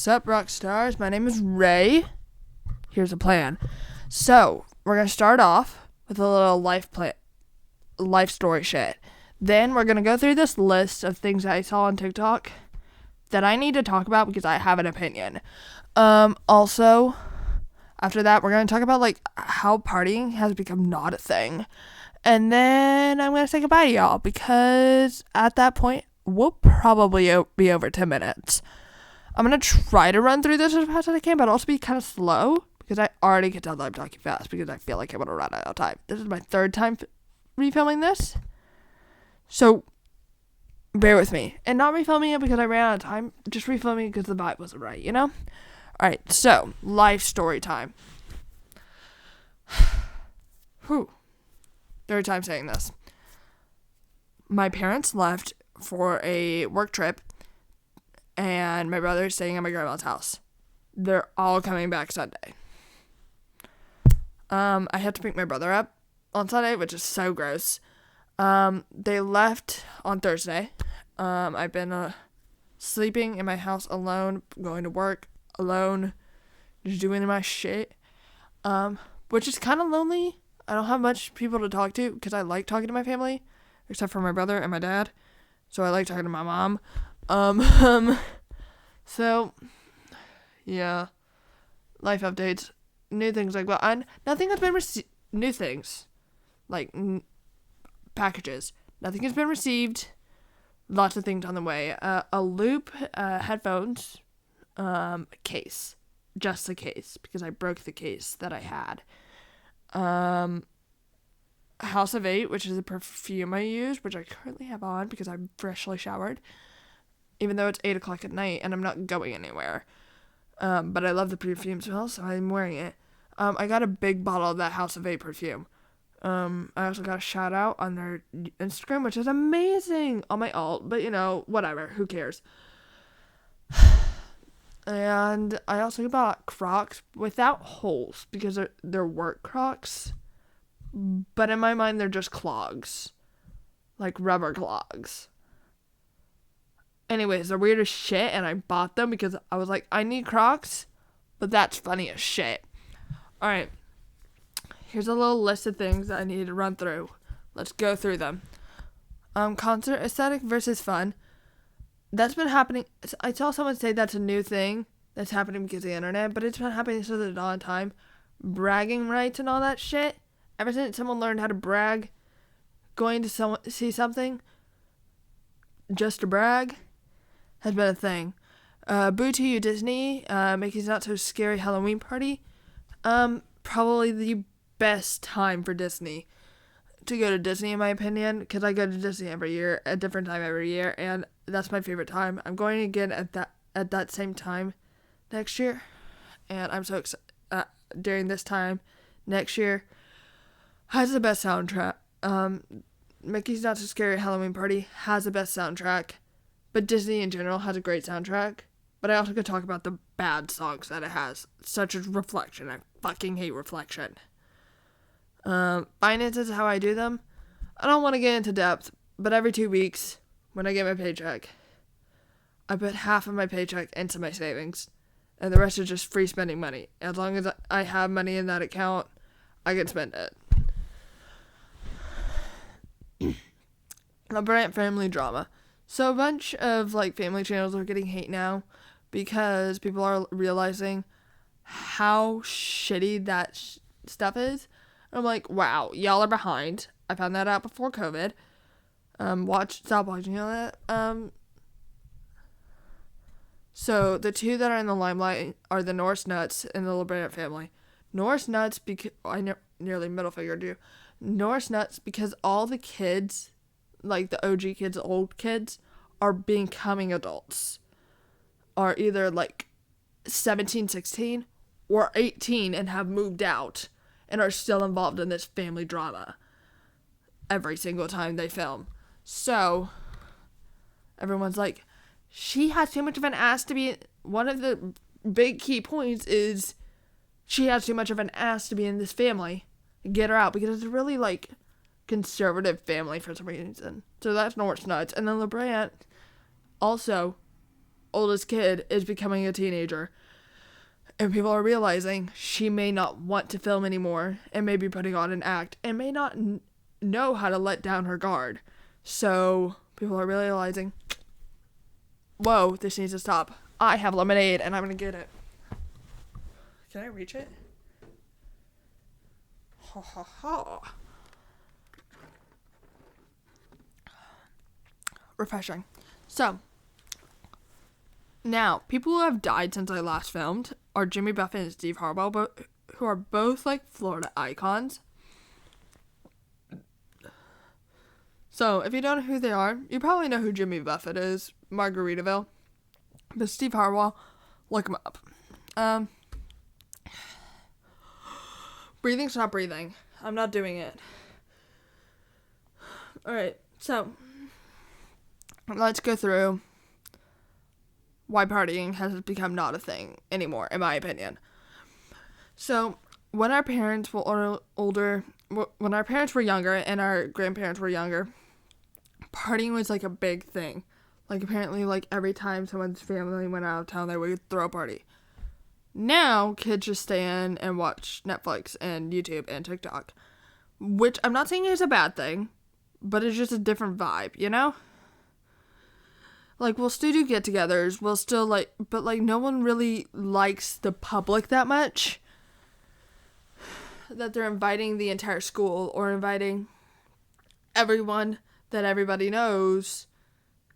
What's up, rock stars? My name is Ray. Here's a plan. So, we're going to start off with a little life story shit. Then we're going to go through this list of things that I saw on TikTok that I need to talk about because I have an opinion. Also, after that, we're going to talk about, how partying has become not a thing. And then I'm going to say goodbye to y'all because at that point, we'll probably be over 10 minutes. I'm going to try to run through this as fast as I can, but also be kind of slow because I already can tell that I'm talking fast because I feel like I'm going to run out of time. This is my third time refilming this. So, bear with me. And not refilming it because I ran out of time, just refilming it because the vibe wasn't right, you know? Alright, so, life story time. Whew. Third time saying this. My parents left for a work trip, and my brother's staying at my grandma's house. They're all coming back Sunday. I have to pick my brother up on Sunday, which is so gross. They left on Thursday. I've been sleeping in my house alone, going to work alone, just doing my shit, which is kind of lonely. I don't have much people to talk to because I like talking to my family, except for my brother and my dad. So I like talking to my mom. So, yeah, life updates, new things like that. Nothing has been new things, packages. Nothing has been received. Lots of things on the way. A loop, headphones, case, just a case because I broke the case that I had. House of 8, which is a perfume I use, which I currently have on because I'm freshly showered, even though it's 8 o'clock at night and I'm not going anywhere. But I love the perfume smell, so I'm wearing it. I got a big bottle of that House of 8 perfume. I also got a shout out on their Instagram, which is amazing on my alt, but whatever, who cares? And I also bought Crocs without holes because they're work Crocs. But in my mind, they're just clogs. Like rubber clogs. Anyways, they're weird as shit, and I bought them because I was like, I need Crocs, but that's funny as shit. Alright. Here's a little list of things that I need to run through. Let's go through them. Concert aesthetic versus fun. That's been happening. I saw someone say that's a new thing that's happening because of the internet, but it's been happening since the dawn of time. Bragging rights and all that shit. Ever since someone learned how to brag, going to see something just to brag has been a thing. Boo to you, Disney. Mickey's Not So Scary Halloween Party. Probably the best time for Disney to go to Disney, in my opinion, because I go to Disney every year, a different time every year, and that's my favorite time. I'm going again at that same time next year, and I'm so excited. During this time next year. Has the best soundtrack. Mickey's Not So Scary Halloween Party has the best soundtrack, but Disney in general has a great soundtrack. But I also could talk about the bad songs that it has, such as Reflection. I fucking hate Reflection. Finances, how I do them. I don't want to get into depth, but every 2 weeks, when I get my paycheck, I put half of my paycheck into my savings, and the rest is just free spending money. As long as I have money in that account, I can spend it. LeBrant family drama. So a bunch of family channels are getting hate now because people are realizing how shitty that stuff is. And I'm like, wow, y'all are behind. I found that out before COVID. Stop watching all that. So the two that are in the limelight are the Norris Nuts and the LeBrant family. Norris Nuts because I nearly middle fingered you. Norris Nuts because all the kids, the OG kids, old kids, are becoming adults. Are either 17, 16, or 18 and have moved out and are still involved in this family drama every single time they film. So, everyone's like, she has too much of an ass to be... One of the big key points is she has too much of an ass to be in this family. Get her out, because it's a really, conservative family for some reason. So that's Norris Nuts. And then LeBrant also oldest kid is becoming a teenager. And people are realizing she may not want to film anymore and may be putting on an act and may not know how to let down her guard. So people are realizing, whoa, this needs to stop. I have lemonade and I'm going to get it. Can I reach it? Ha ha ha. Refreshing. So, now, people who have died since I last filmed are Jimmy Buffett and Steve Harwell, who are both like Florida icons. So, if you don't know who they are, you probably know who Jimmy Buffett is, Margaritaville. But Steve Harwell, look him up. Breathing, stop breathing. I'm not doing it. Alright, so let's go through why partying has become not a thing anymore, in my opinion. So, when our parents were older, when our parents were younger and our grandparents were younger, partying was like a big thing. Like, apparently, like, every time someone's family went out of town, they would throw a party. Now, kids just stay in and watch Netflix and YouTube and TikTok. Which, I'm not saying is a bad thing, but it's just a different vibe, you know? Like, we'll still do get-togethers, we'll still, like, but, like, no one really likes the public that much. That they're inviting the entire school or inviting everyone that everybody knows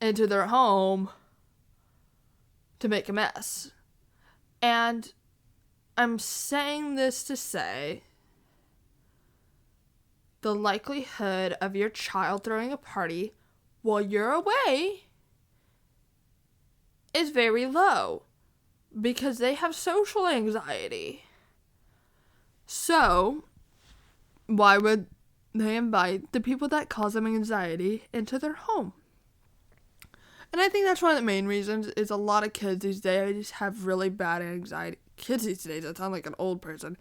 into their home to make a mess. And I'm saying this to say the likelihood of your child throwing a party while you're away is very low because they have social anxiety. So, why would they invite the people that cause them anxiety into their home? And I think that's one of the main reasons is a lot of kids these days have really bad anxiety. Kids these days, I sound like an old person.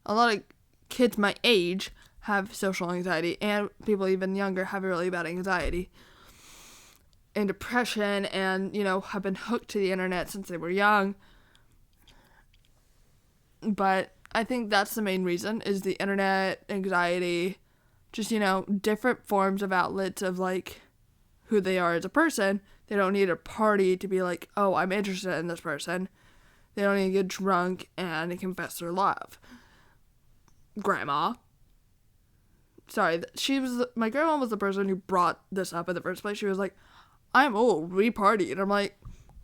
A lot of kids my age have social anxiety, and people even younger have really bad anxiety and depression and, you know, have been hooked to the internet since they were young. But I think that's the main reason is the internet, anxiety, just, you know, different forms of outlets of, like, who they are as a person. They don't need a party to be like, oh, I'm interested in this person. They don't need to get drunk and confess their love. Grandma. Sorry, my grandma was the person who brought this up in the first place. She was like, I'm old, we party. And I'm like,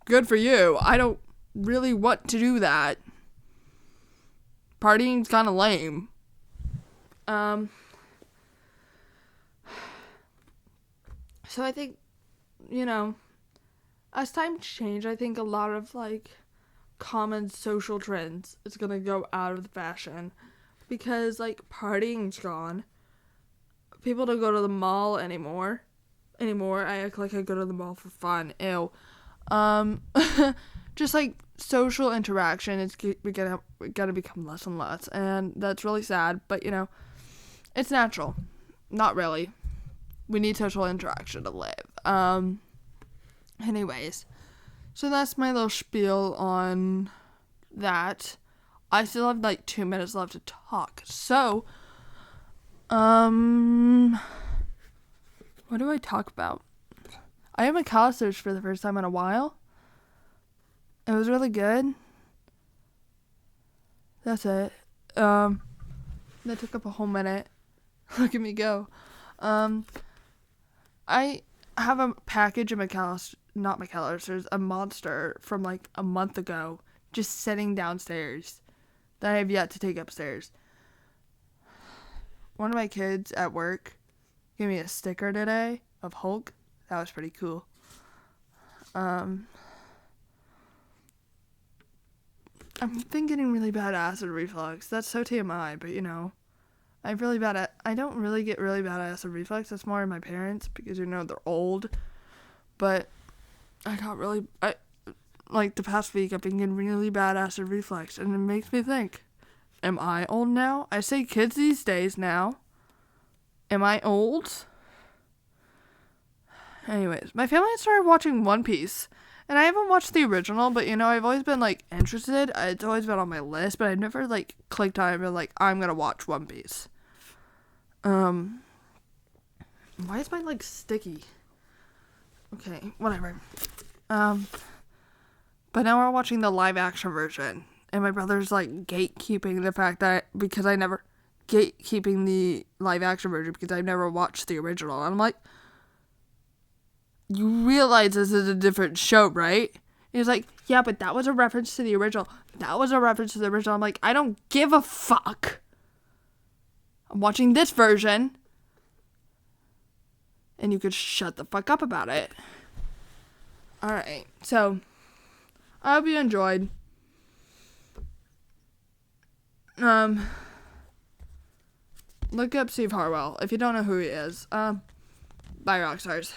good for you. I don't really want to do that. Partying's kind of lame. So I think, you know, as times change, I think a lot of, like, common social trends is going to go out of the fashion. Because, like, partying's gone. People don't go to the mall anymore. I act like I go to the mall for fun. Ew. Just, like, social interaction is gonna become less and less. And that's really sad. But, you know, it's natural. Not really. We need social interaction to live. Anyways. So that's my little spiel on that. I still have, like, 2 minutes left to talk. So, what do I talk about? I had McAllister's for the first time in a while. It was really good. That's it. That took up a whole minute. Look at me go. I have a package of McAllister's, a Monster from like a month ago, just sitting downstairs that I have yet to take upstairs. One of my kids at work gave me a sticker today of Hulk. That was pretty cool. I've been getting really bad acid reflux. That's so TMI, but you know, I don't really get really bad acid reflux. That's more in my parents because, you know, they're old. But like the past week, I've been getting really bad acid reflux, and it makes me think, am I old now? I say kids these days now. Am I old? Anyways, my family started watching One Piece, And I haven't watched the original, but, I've always been, like, interested. It's always been on my list, but I've never, like, clicked on it and been like, I'm gonna watch One Piece. Why is my leg sticky? Okay, whatever. But now we're watching the live action version. And my brother's, like, gatekeeping the fact that gatekeeping the live action version because I've never watched the original. And I'm like, you realize this is a different show, right? And he's like, yeah, but that was a reference to the original. That was a reference to the original. I'm like, I don't give a fuck. I'm watching this version. And you could shut the fuck up about it. Alright, so I hope you enjoyed. Look up Steve Harwell if you don't know who he is. Bye, Rockstars.